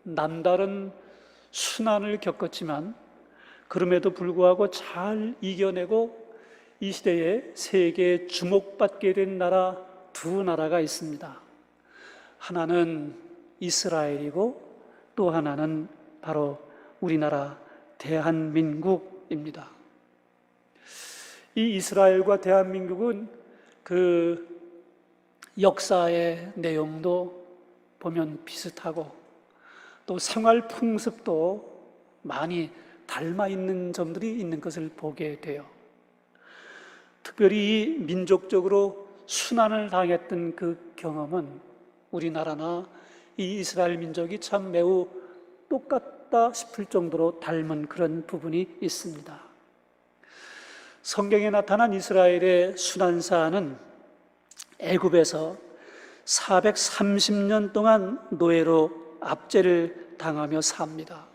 남다른 순환을 겪었지만 그럼에도 불구하고 잘 이겨내고 이 시대에 세계에 주목받게 된 나라 두 나라가 있습니다. 하나는 이스라엘이고 또 하나는 바로 우리나라 대한민국입니다. 이 이스라엘과 대한민국은 그 역사의 내용도 보면 비슷하고 또 생활 풍습도 많이 닮아 있는 점들이 있는 것을 보게 돼요. 특별히 이 민족적으로 순환을 당했던 그 경험은 우리나라나 이 이스라엘 민족이 참 매우 똑같다 싶을 정도로 닮은 그런 부분이 있습니다. 성경에 나타난 이스라엘의 순환사는 애굽에서 430년 동안 노예로 압제를 당하며 삽니다.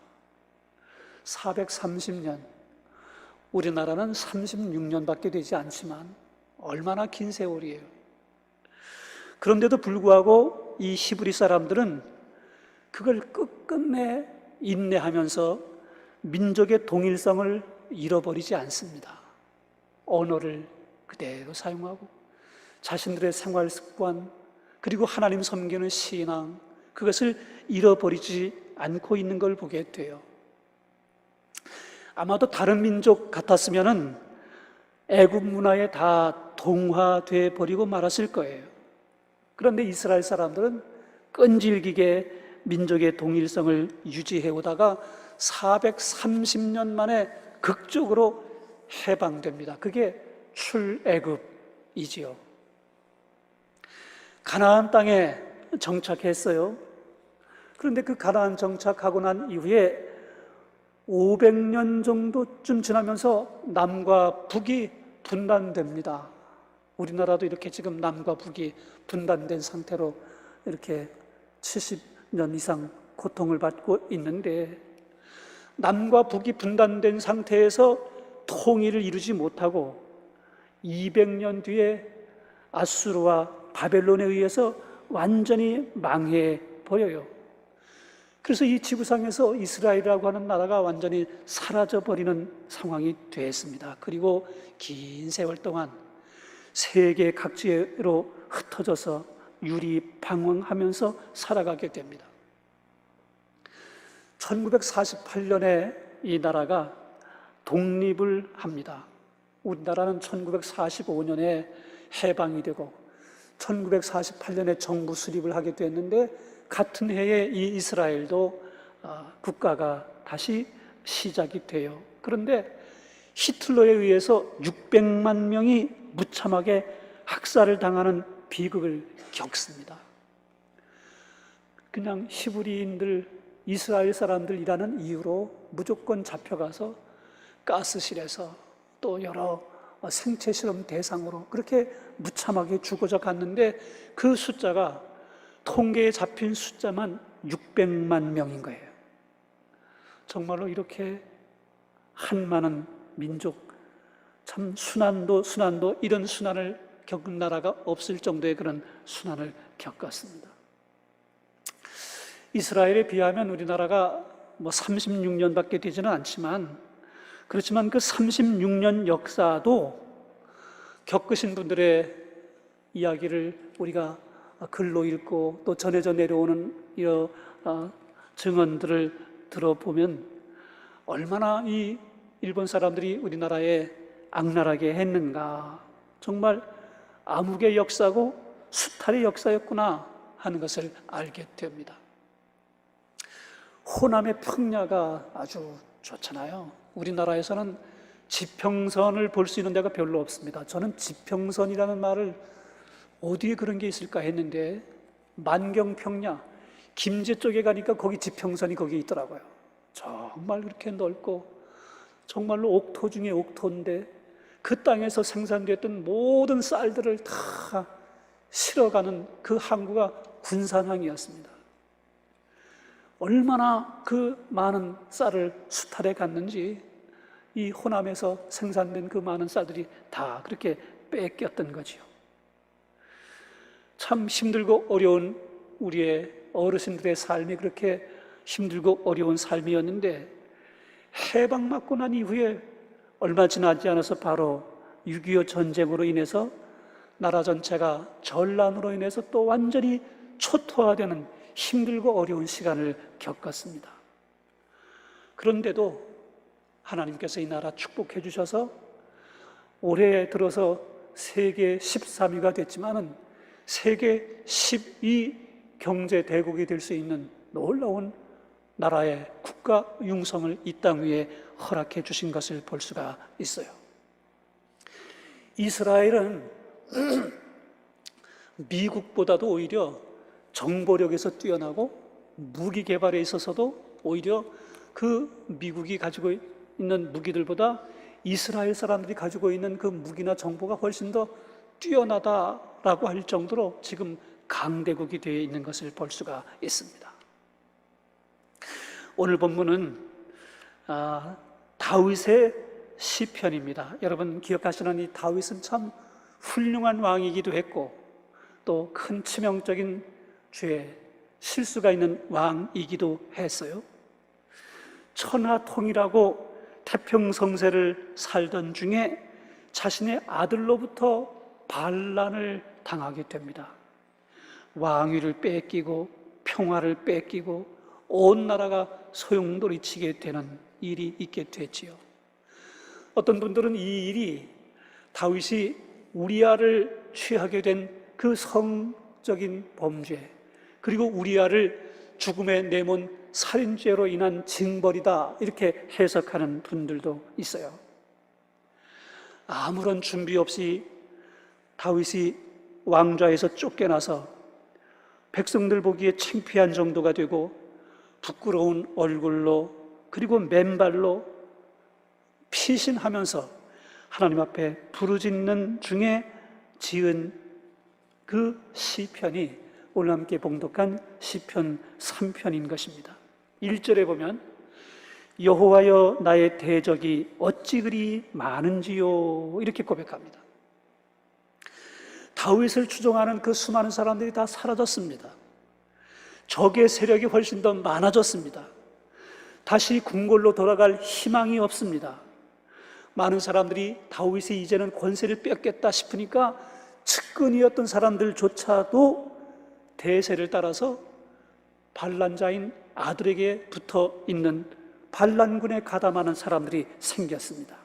430년. 우리나라는 36년밖에 되지 않지만 얼마나 긴 세월이에요. 그런데도 불구하고 이 히브리 사람들은 그걸 끝끝내 인내하면서 민족의 동일성을 잃어버리지 않습니다. 언어를 그대로 사용하고 자신들의 생활 습관 그리고 하나님 섬기는 신앙 그것을 잃어버리지 않고 있는 걸 보게 돼요. 아마도 다른 민족 같았으면은 애굽 문화에 다 동화돼 버리고 말았을 거예요. 그런데 이스라엘 사람들은 끈질기게 민족의 동일성을 유지해 오다가 430년 만에 극적으로 해방됩니다. 그게 출애굽이지요. 가나안 땅에 정착했어요. 그런데 그 가나안 정착하고 난 이후에 500년 정도쯤 지나면서 남과 북이 분단됩니다. 우리나라도 이렇게 지금 남과 북이 분단된 상태로 이렇게 70년 이상 고통을 받고 있는데 남과 북이 분단된 상태에서 통일을 이루지 못하고 200년 뒤에 아수르와 바벨론에 의해서 완전히 망해 버려요. 그래서 이 지구상에서 이스라엘이라고 하는 나라가 완전히 사라져버리는 상황이 됐습니다. 그리고 긴 세월 동안 세계 각지로 흩어져서 유리방황하면서 살아가게 됩니다. 1948년에 이 나라가 독립을 합니다. 우리나라는 1945년에 해방이 되고 1948년에 정부 수립을 하게 됐는데 같은 해에 이 이스라엘도 국가가 다시 시작이 돼요. 그런데 히틀러에 의해서 600만 명이 무참하게 학살을 당하는 비극을 겪습니다. 그냥 히브리인들, 이스라엘 사람들이라는 이유로 무조건 잡혀가서 가스실에서 또 여러 생체 실험 대상으로 그렇게 무참하게 죽어져 갔는데 그 숫자가 통계에 잡힌 숫자만 600만 명인 거예요. 정말로 이렇게 한많은 민족, 참 순환도 이런 순환을 겪은 나라가 없을 정도의 그런 순환을 겪었습니다. 이스라엘에 비하면 우리나라가 36년밖에 되지는 않지만 그렇지만 그 36년 역사도 겪으신 분들의 이야기를 우리가 글로 읽고 또 전해져 내려오는 이 증언들을 들어보면 얼마나 이 일본 사람들이 우리나라에 악랄하게 했는가, 정말 암흑의 역사고 수탈의 역사였구나 하는 것을 알게 됩니다. 호남의 평야가 아주 좋잖아요. 우리나라에서는 지평선을 볼 수 있는 데가 별로 없습니다. 저는 지평선이라는 말을 어디에 그런 게 있을까 했는데 만경평야, 김제 쪽에 가니까 거기 지평선이 거기 있더라고요. 정말 그렇게 넓고 정말로 옥토 중에 옥토인데 그 땅에서 생산됐던 모든 쌀들을 다 실어가는 그 항구가 군산항이었습니다. 얼마나 그 많은 쌀을 수탈해 갔는지 이 호남에서 생산된 그 많은 쌀들이 다 그렇게 뺏겼던 거지요. 참 힘들고 어려운 우리의 어르신들의 삶이 그렇게 힘들고 어려운 삶이었는데 해방받고 난 이후에 얼마 지나지 않아서 바로 6.25 전쟁으로 인해서 나라 전체가 전란으로 인해서 또 완전히 초토화되는 힘들고 어려운 시간을 겪었습니다. 그런데도 하나님께서 이 나라 축복해 주셔서 올해 들어서 세계 13위가 됐지만은 세계 12 경제 대국이 될 수 있는 놀라운 나라의 국가 융성을 이 땅 위에 허락해 주신 것을 볼 수가 있어요. 이스라엘은 미국보다도 오히려 정보력에서 뛰어나고 무기 개발에 있어서도 오히려 그 미국이 가지고 있는 무기들보다 이스라엘 사람들이 가지고 있는 그 무기나 정보가 훨씬 더 뛰어나다라고 할 정도로 지금 강대국이 되어 있는 것을 볼 수가 있습니다. 오늘 본문은 다윗의 시편입니다. 여러분 기억하시는 이 다윗은 참 훌륭한 왕이기도 했고 또 큰 치명적인 죄, 실수가 있는 왕이기도 했어요. 천하통일하고 태평성세를 살던 중에 자신의 아들로부터 반란을 당하게 됩니다. 왕위를 뺏기고 평화를 뺏기고 온 나라가 소용돌이치게 되는 일이 있게 됐지요. 어떤 분들은 이 일이 다윗이 우리아를 취하게 된 그 성적인 범죄, 그리고 우리아를 죽음에 내몬 살인죄로 인한 징벌이다, 이렇게 해석하는 분들도 있어요. 아무런 준비 없이 다윗이 왕좌에서 쫓겨나서 백성들 보기에 창피한 정도가 되고 부끄러운 얼굴로 그리고 맨발로 피신하면서 하나님 앞에 부르짖는 중에 지은 그 시편이 오늘 함께 봉독한 시편 3편인 것입니다. 1절에 보면 여호와여 나의 대적이 어찌 그리 많은지요, 이렇게 고백합니다. 다윗을 추종하는 그 수많은 사람들이 다 사라졌습니다. 적의 세력이 훨씬 더 많아졌습니다. 다시 궁궐로 돌아갈 희망이 없습니다. 많은 사람들이 다윗이 이제는 권세를 뺏겠다 싶으니까 측근이었던 사람들조차도 대세를 따라서 반란자인 아들에게 붙어 있는 반란군에 가담하는 사람들이 생겼습니다.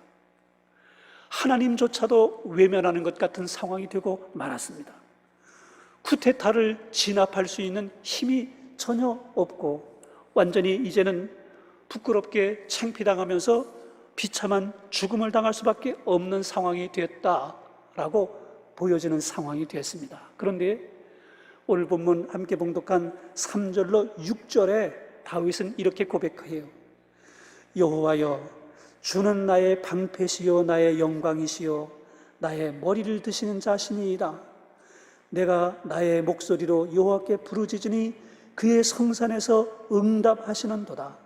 하나님조차도 외면하는 것 같은 상황이 되고 말았습니다. 쿠데타를 진압할 수 있는 힘이 전혀 없고 완전히 이제는 부끄럽게 창피당하면서 비참한 죽음을 당할 수밖에 없는 상황이 되었다라고 보여지는 상황이 되었습니다. 그런데 오늘 본문 함께 봉독한 3절로 6절에 다윗은 이렇게 고백해요. 여호와여 주는 나의 방패시요 나의 영광이시요 나의 머리를 드시는 자신이이다. 내가 나의 목소리로 여호와께 부르짖으니 그의 성산에서 응답하시는도다.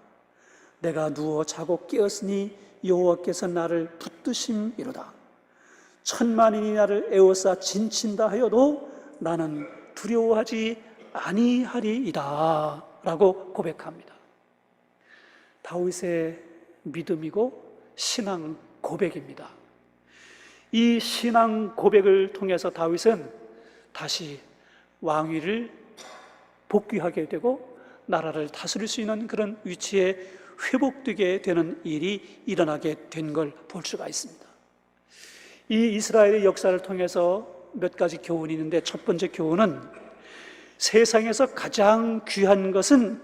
내가 누워 자고 깨었으니 여호와께서 나를 붙드심이로다. 천만인이 나를 에워싸 진친다 하여도 나는 두려워하지 아니하리이다 라고 고백합니다. 다윗의 믿음이고 신앙 고백입니다. 이 신앙 고백을 통해서 다윗은 다시 왕위를 복귀하게 되고 나라를 다스릴 수 있는 그런 위치에 회복되게 되는 일이 일어나게 된 걸 볼 수가 있습니다. 이 이스라엘의 역사를 통해서 몇 가지 교훈이 있는데 첫 번째 교훈은 세상에서 가장 귀한 것은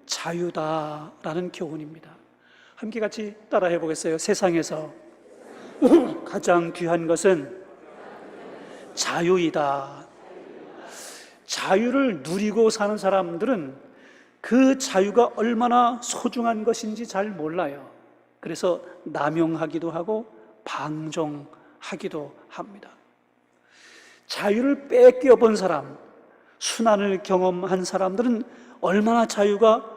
자유다라는 교훈입니다. 함께 같이 따라해 보겠어요. 세상에서 가장 귀한 것은 자유이다. 자유를 누리고 사는 사람들은 그 자유가 얼마나 소중한 것인지 잘 몰라요. 그래서 남용하기도 하고 방종하기도 합니다. 자유를 뺏겨 본 사람, 순환을 경험한 사람들은 얼마나 자유가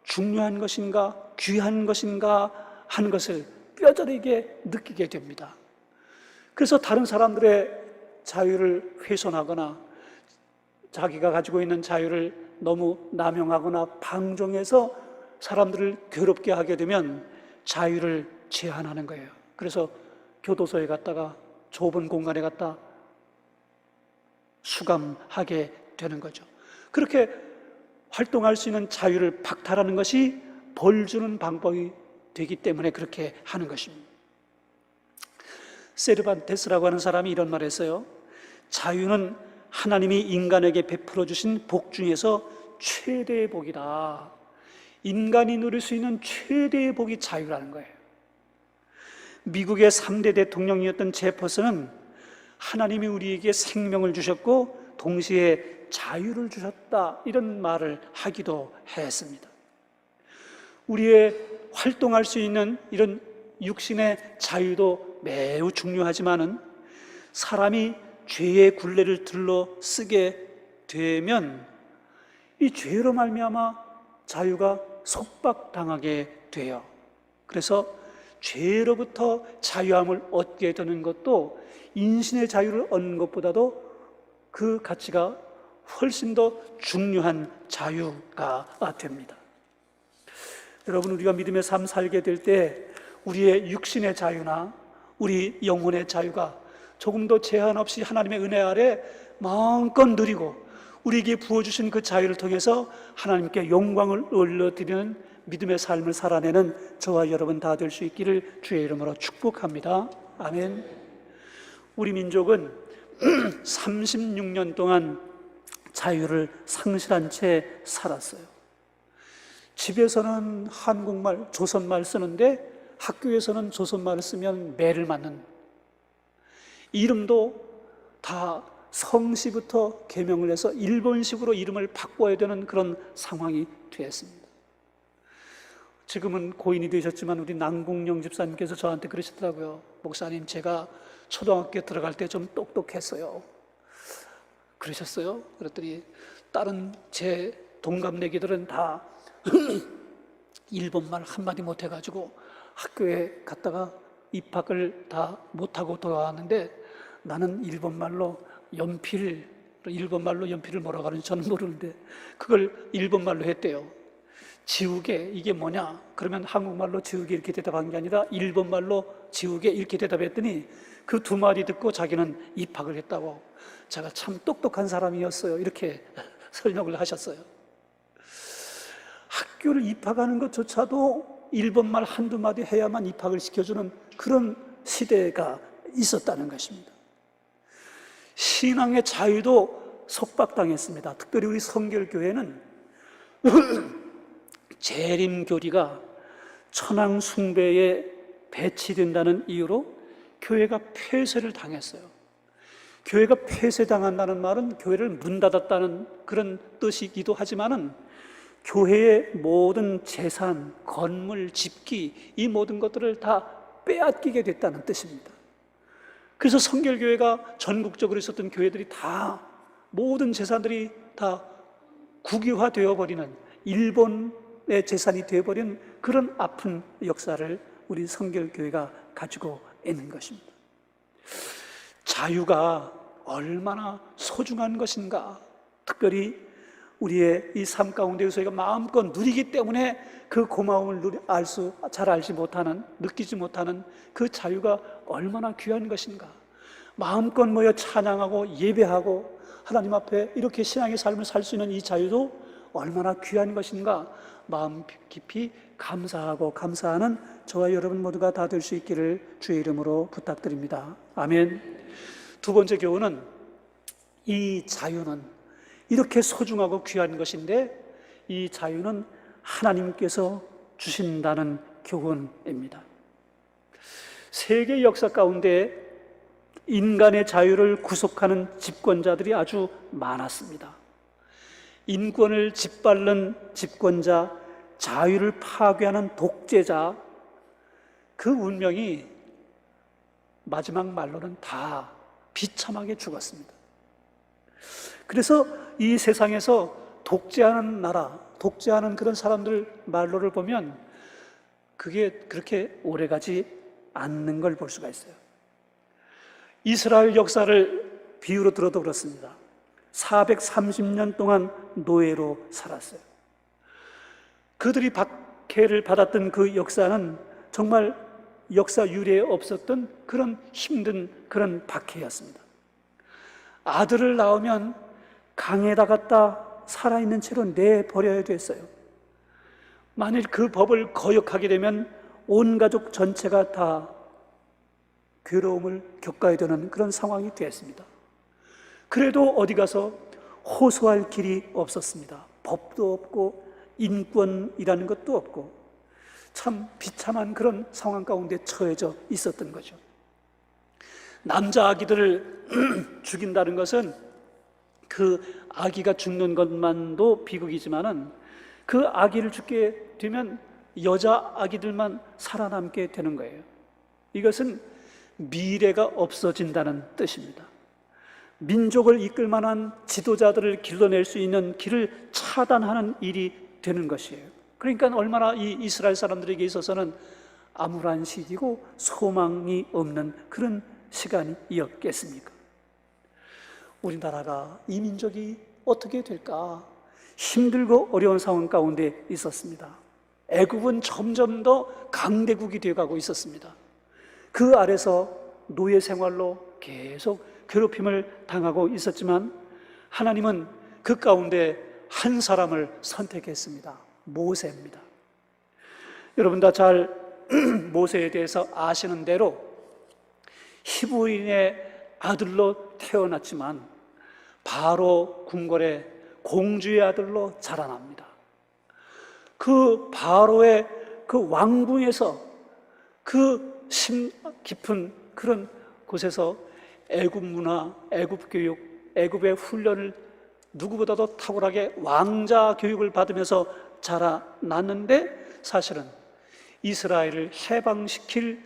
중요한 것인가, 귀한 것인가 하는 것을 뼈저리게 느끼게 됩니다. 그래서 다른 사람들의 자유를 훼손하거나 자기가 가지고 있는 자유를 너무 남용하거나 방종해서 사람들을 괴롭게 하게 되면 자유를 제한하는 거예요. 그래서 교도소에 갔다가 좁은 공간에 갔다 수감하게 되는 거죠. 그렇게 활동할 수 있는 자유를 박탈하는 것이 벌 주는 방법이 되기 때문에 그렇게 하는 것입니다. 세르반테스라고 하는 사람이 이런 말을 했어요. 자유는 하나님이 인간에게 베풀어 주신 복 중에서 최대의 복이다. 인간이 누릴 수 있는 최대의 복이 자유라는 거예요. 미국의 3대 대통령이었던 제퍼슨은 하나님이 우리에게 생명을 주셨고 동시에 자유를 주셨다, 이런 말을 하기도 했습니다. 우리의 활동할 수 있는 이런 육신의 자유도 매우 중요하지만은 사람이 죄의 굴레를 들러 쓰게 되면 이 죄로 말미암아 자유가 속박당하게 돼요. 그래서 죄로부터 자유함을 얻게 되는 것도 인신의 자유를 얻는 것보다도 그 가치가 훨씬 더 중요한 자유가 됩니다. 여러분, 우리가 믿음의 삶 살게 될 때 우리의 육신의 자유나 우리 영혼의 자유가 조금 더 제한 없이 하나님의 은혜 아래 마음껏 누리고 우리에게 부어주신 그 자유를 통해서 하나님께 영광을 올려드리는 믿음의 삶을 살아내는 저와 여러분 다 될 수 있기를 주의 이름으로 축복합니다. 아멘. 우리 민족은 36년 동안 자유를 상실한 채 살았어요. 집에서는 한국말, 조선말 쓰는데 학교에서는 조선말을 쓰면 매를 맞는, 이름도 다 성씨부터 개명을 해서 일본식으로 이름을 바꿔야 되는 그런 상황이 되었습니다. 지금은 고인이 되셨지만 우리 남궁영 집사님께서 저한테 그러시더라고요. 목사님, 제가 초등학교 들어갈 때 좀 똑똑했어요. 그러셨어요? 그랬더니 다른 제 동갑내기들은 다 일본말 한마디 못해가지고 학교에 갔다가 입학을 다 못하고 돌아왔는데 나는 일본말로 연필을 뭐라고 하는지 저는 모르는데 그걸 일본말로 했대요. 지우개, 이게 뭐냐? 그러면 한국말로 지우개 이렇게 대답한 게 아니라 일본말로 지우개 이렇게 대답했더니 그 두 마디 듣고 자기는 입학을 했다고. 제가 참 똑똑한 사람이었어요, 이렇게 설명을 하셨어요. 학교를 입학하는 것조차도 일본말 한두 마디 해야만 입학을 시켜주는 그런 시대가 있었다는 것입니다. 신앙의 자유도 속박당했습니다. 특별히 우리 성결교회는 재림교리가 천황 숭배에 배치된다는 이유로 교회가 폐쇄를 당했어요. 교회가 폐쇄당한다는 말은 교회를 문 닫았다는 그런 뜻이기도 하지만은 교회의 모든 재산, 건물, 집기, 이 모든 것들을 다 빼앗기게 됐다는 뜻입니다. 그래서 성결교회가 전국적으로 있었던 교회들이 다 모든 재산들이 다 국유화되어 버리는, 일본의 재산이 되어버린 그런 아픈 역사를 우리 성결교회가 가지고 있는 것입니다. 자유가 얼마나 소중한 것인가, 특별히 우리의 이 삶 가운데 저희가 마음껏 누리기 때문에 그 고마움을 잘 알지 못하는, 느끼지 못하는 그 자유가 얼마나 귀한 것인가. 마음껏 모여 찬양하고 예배하고 하나님 앞에 이렇게 신앙의 삶을 살 수 있는 이 자유도 얼마나 귀한 것인가, 마음 깊이 감사하고 감사하는 저와 여러분 모두가 다 될 수 있기를 주의 이름으로 부탁드립니다. 아멘. 두 번째 교훈은 이 자유는 이렇게 소중하고 귀한 것인데 이 자유는 하나님께서 주신다는 교훈입니다. 세계 역사 가운데 인간의 자유를 구속하는 집권자들이 아주 많았습니다. 인권을 짓밟는 집권자, 자유를 파괴하는 독재자, 그 운명이 마지막 말로는 다 비참하게 죽었습니다. 그래서 이 세상에서 독재하는 나라, 독재하는 그런 사람들 말로를 보면 그게 그렇게 오래가지 않는 걸 볼 수가 있어요. 이스라엘 역사를 비유로 들어도 그렇습니다. 430년 동안 노예로 살았어요. 그들이 박해를 받았던 그 역사는 정말 역사 유례에 없었던 그런 힘든 그런 박해였습니다. 아들을 낳으면 강에다 갖다 살아있는 채로 내버려야 됐어요. 만일 그 법을 거역하게 되면 온 가족 전체가 다 괴로움을 겪어야 되는 그런 상황이 되었습니다. 그래도 어디 가서 호소할 길이 없었습니다. 법도 없고 인권이라는 것도 없고 참 비참한 그런 상황 가운데 처해져 있었던 거죠. 남자 아기들을 죽인다는 것은 그 아기가 죽는 것만도 비극이지만은 그 아기를 죽게 되면 여자 아기들만 살아남게 되는 거예요. 이것은 미래가 없어진다는 뜻입니다. 민족을 이끌 만한 지도자들을 길러낼 수 있는 길을 차단하는 일이 되는 것이에요. 그러니까 얼마나 이 이스라엘 사람들에게 있어서는 암울한 시기고 소망이 없는 그런 시간이었겠습니까? 우리나라가, 이 민족이 어떻게 될까 힘들고 어려운 상황 가운데 있었습니다. 애국은 점점 더 강대국이 되어가고 있었습니다. 그 아래서 노예 생활로 계속 괴롭힘을 당하고 있었지만 하나님은 그 가운데 한 사람을 선택했습니다. 모세입니다. 여러분 다 잘 모세에 대해서 아시는 대로 히브리인의 아들로 태어났지만 바로 궁궐의 공주의 아들로 자라납니다. 그 바로의 그 왕궁에서 그 심 깊은 그런 곳에서 애굽 문화, 애굽 교육, 애굽의 훈련을 누구보다도 탁월하게 왕자 교육을 받으면서 자라났는데 사실은 이스라엘을 해방시킬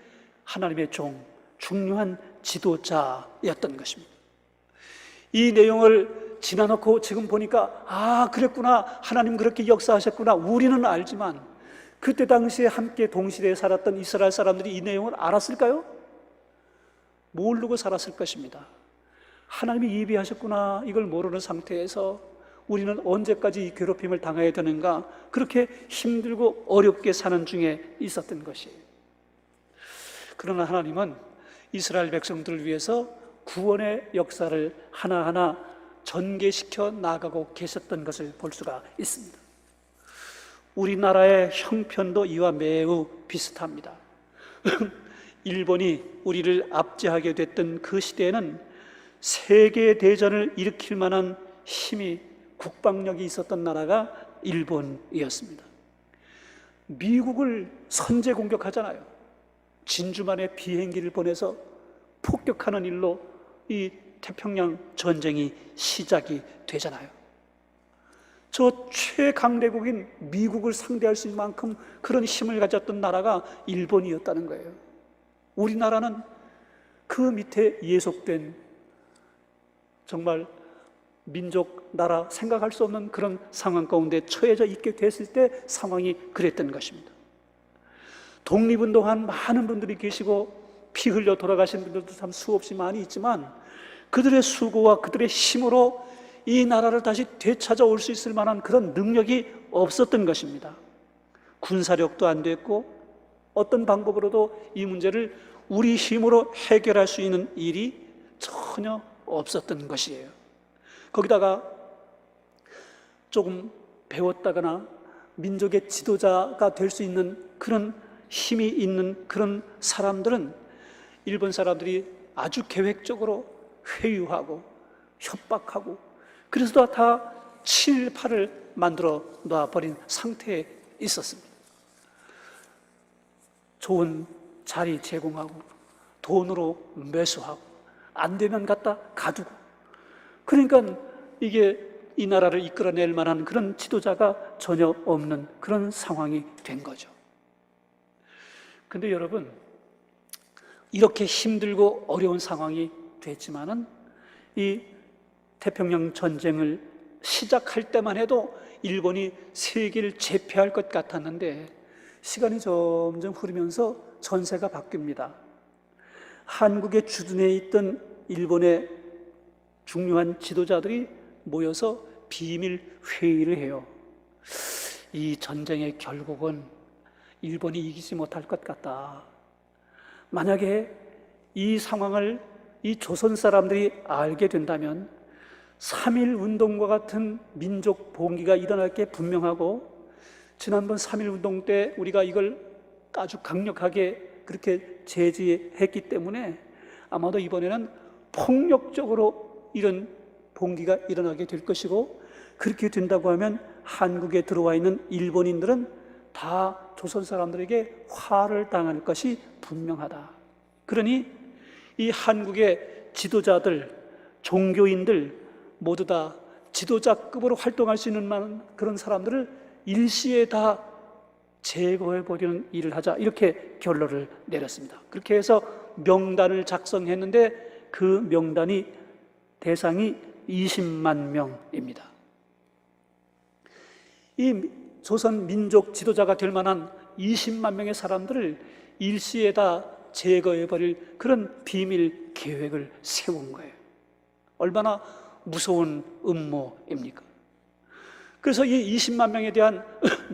하나님의 종, 중요한 지도자였던 것입니다. 이 내용을 지나놓고 지금 보니까 아, 그랬구나, 하나님 그렇게 역사하셨구나, 우리는 알지만 그때 당시에 함께 동시대에 살았던 이스라엘 사람들이 이 내용을 알았을까요? 모르고 살았을 것입니다. 하나님이 예비하셨구나, 이걸 모르는 상태에서 우리는 언제까지 이 괴롭힘을 당해야 되는가, 그렇게 힘들고 어렵게 사는 중에 있었던 것이에요. 그러나 하나님은 이스라엘 백성들을 위해서 구원의 역사를 하나하나 전개시켜 나가고 계셨던 것을 볼 수가 있습니다. 우리나라의 형편도 이와 매우 비슷합니다. 일본이 우리를 압제하게 됐던 그 시대에는 세계 대전을 일으킬 만한 힘이, 국방력이 있었던 나라가 일본이었습니다. 미국을 선제 공격하잖아요. 진주만에 비행기를 보내서 폭격하는 일로 이 태평양 전쟁이 시작이 되잖아요. 저 최강대국인 미국을 상대할 수 있는 만큼 그런 힘을 가졌던 나라가 일본이었다는 거예요. 우리나라는 그 밑에 예속된 정말 민족, 나라, 생각할 수 없는 그런 상황 가운데 처해져 있게 됐을 때 상황이 그랬던 것입니다. 독립운동한 많은 분들이 계시고 피 흘려 돌아가신 분들도 참 수없이 많이 있지만 그들의 수고와 그들의 힘으로 이 나라를 다시 되찾아올 수 있을 만한 그런 능력이 없었던 것입니다. 군사력도 안 됐고 어떤 방법으로도 이 문제를 우리 힘으로 해결할 수 있는 일이 전혀 없었던 것이에요. 거기다가 조금 배웠다거나 민족의 지도자가 될 수 있는 그런 힘이 있는 그런 사람들은 일본 사람들이 아주 계획적으로 회유하고 협박하고 그래서 다 친일파를 만들어 놔버린 상태에 있었습니다. 좋은 자리 제공하고 돈으로 매수하고 안 되면 갖다 가두고, 그러니까 이게 이 나라를 이끌어낼 만한 그런 지도자가 전혀 없는 그런 상황이 된 거죠. 근데 여러분, 이렇게 힘들고 어려운 상황이 됐지만은 이 태평양 전쟁을 시작할 때만 해도 일본이 세계를 제패할 것 같았는데 시간이 점점 흐르면서 전세가 바뀝니다. 한국에 주둔해 있던 일본의 중요한 지도자들이 모여서 비밀 회의를 해요. 이 전쟁의 결국은 일본이 이기지 못할 것 같다. 만약에 이 상황을 이 조선 사람들이 알게 된다면 3.1 운동과 같은 민족 봉기가 일어날 게 분명하고, 지난번 3.1 운동 때 우리가 이걸 아주 강력하게 그렇게 제지했기 때문에 아마도 이번에는 폭력적으로 이런 봉기가 일어나게 될 것이고, 그렇게 된다고 하면 한국에 들어와 있는 일본인들은 다 조선 사람들에게 화를 당할 것이 분명하다. 그러니 이 한국의 지도자들, 종교인들 모두 다 지도자급으로 활동할 수 있는 그런 사람들을 일시에 다 제거해버리는 일을 하자, 이렇게 결론을 내렸습니다. 그렇게 해서 명단을 작성했는데 그 명단이 대상이 20만 명입니다. 이 조선 민족 지도자가 될 만한 20만 명의 사람들을 일시에 다 제거해버릴 그런 비밀 계획을 세운 거예요. 얼마나 무서운 음모입니까? 그래서 이 20만 명에 대한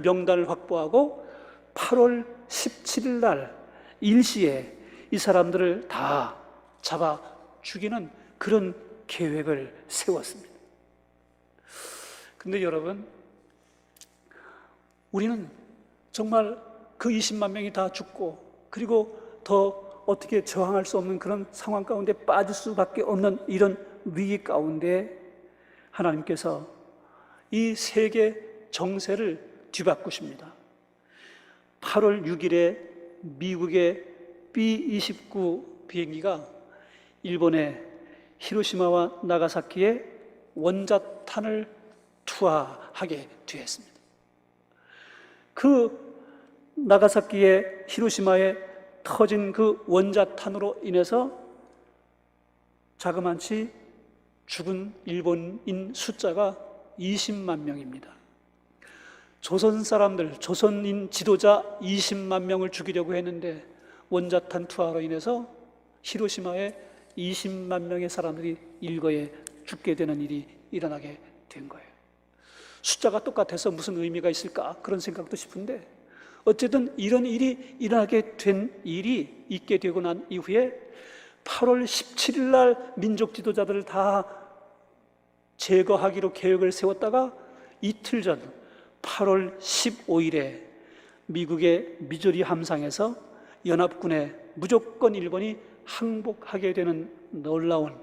명단을 확보하고 8월 17일 날 일시에 이 사람들을 다 잡아 죽이는 그런 계획을 세웠습니다. 근데 여러분, 우리는 정말 그 20만 명이 다 죽고, 그리고 더 어떻게 저항할 수 없는 그런 상황 가운데 빠질 수밖에 없는 이런 위기 가운데 하나님께서 이 세계 정세를 뒤바꾸십니다. 8월 6일에 미국의 B-29 비행기가 일본의 히로시마와 나가사키에 원자탄을 투하하게 되었습니다. 그 나가사키의 히로시마에 터진 그 원자탄으로 인해서 자그마치 죽은 일본인 숫자가 20만 명입니다. 조선 사람들, 조선인 지도자 20만 명을 죽이려고 했는데 원자탄 투하로 인해서 히로시마에 20만 명의 사람들이 일거에 죽게 되는 일이 일어나게 된 거예요. 숫자가 똑같아서 무슨 의미가 있을까? 그런 생각도 싶은데, 어쨌든 이런 일이 일어나게 된 일이 있게 되고 난 이후에 8월 17일 날 민족 지도자들을 다 제거하기로 계획을 세웠다가 이틀 전 8월 15일에 미국의 미주리 함상에서 연합군에 무조건 일본이 항복하게 되는 놀라운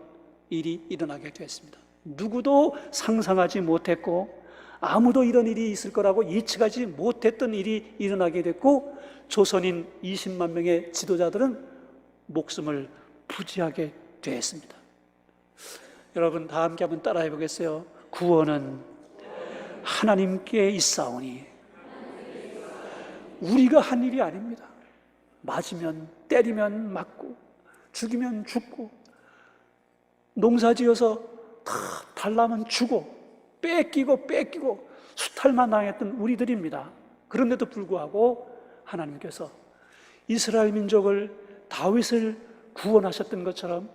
일이 일어나게 되었습니다. 누구도 상상하지 못했고 아무도 이런 일이 있을 거라고 예측하지 못했던 일이 일어나게 됐고, 조선인 20만 명의 지도자들은 목숨을 부지하게 되었습니다. 여러분, 다 함께 한번 따라해 보겠어요? 구원은 하나님께 있사오니. 우리가 한 일이 아닙니다. 맞으면 때리면 맞고, 죽이면 죽고, 농사지어서 다 달라면 주고, 뺏기고 수탈만 당했던 우리들입니다. 그런데도 불구하고 하나님께서 이스라엘 민족을, 다윗을 구원하셨던 것처럼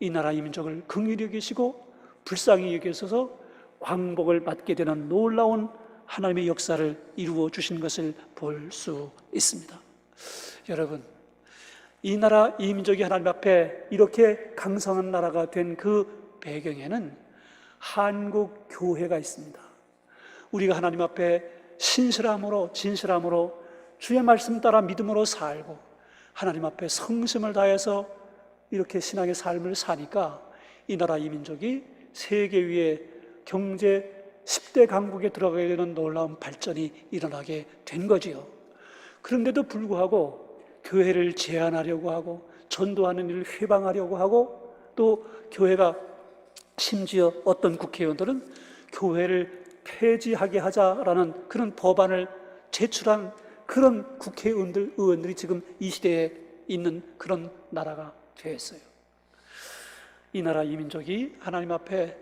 이 나라 이 민족을 긍휼히 여기시고 불쌍히 여기셔서 광복을 맞게 되는 놀라운 하나님의 역사를 이루어 주신 것을 볼 수 있습니다. 여러분, 이 나라 이 민족이 하나님 앞에 이렇게 강성한 나라가 된 그 배경에는 한국 교회가 있습니다. 우리가 하나님 앞에 신실함으로, 진실함으로 주의 말씀 따라 믿음으로 살고 하나님 앞에 성심을 다해서 이렇게 신앙의 삶을 사니까 이 나라 이 민족이 세계 위에 경제 10대 강국에 들어가게 되는 놀라운 발전이 일어나게 된 거지요. 그런데도 불구하고 교회를 제한하려고 하고 전도하는 일을 회방하려고 하고, 또 교회가 심지어 어떤 국회의원들은 교회를 폐지하게 하자라는 그런 법안을 제출한 그런 의원들이 지금 이 시대에 있는 그런 나라가 되었어요. 이 나라 이 민족이 하나님 앞에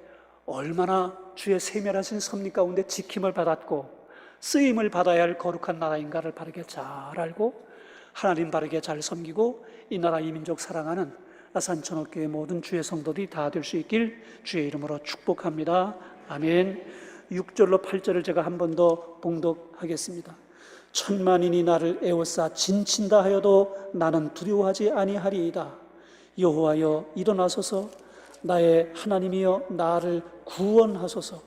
얼마나 주의 세밀하신 섭리 가운데 지킴을 받았고 쓰임을 받아야 할 거룩한 나라인가를 바르게 잘 알고 하나님 바르게 잘 섬기고 이 나라 이 민족 사랑하는 아산천옥교회 모든 주의 성도들이 다 될 수 있길 주의 이름으로 축복합니다. 아멘. 6절로 8절을 제가 한 번 더 봉독하겠습니다. 천만인이 나를 에워싸 진친다 하여도 나는 두려워하지 아니하리이다. 여호와여 일어나소서. 나의 하나님이여 나를 구원하소서.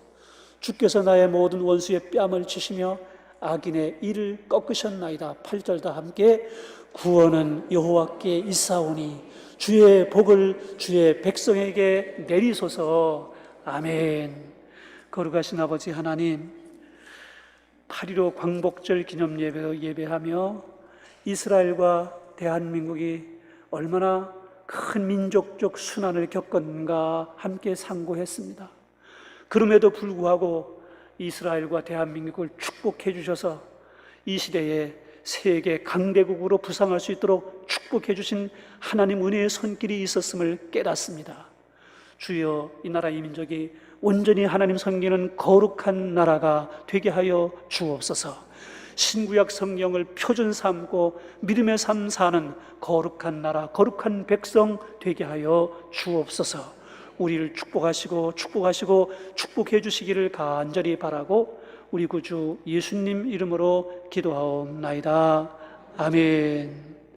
주께서 나의 모든 원수의 뺨을 치시며 악인의 이를 꺾으셨나이다. 8절 다 함께 구원은 여호와께 있사오니 주의 복을 주의 백성에게 내리소서. 아멘. 거룩하신 아버지 하나님, 8.15 광복절 기념 예배하며 이스라엘과 대한민국이 얼마나 큰 민족적 순환을 겪었는가 함께 상고했습니다. 그럼에도 불구하고 이스라엘과 대한민국을 축복해 주셔서 이 시대에 세계 강대국으로 부상할 수 있도록 축복해 주신 하나님 은혜의 손길이 있었음을 깨닫습니다. 주여, 이 나라 이 민족이 온전히 하나님 섬기는 거룩한 나라가 되게 하여 주옵소서. 신구약 성경을 표준 삼고 믿음의 삶 사는 거룩한 나라, 거룩한 백성 되게 하여 주옵소서. 우리를 축복하시고 축복해 주시기를 간절히 바라고 우리 구주 예수님 이름으로 기도하옵나이다. 아멘.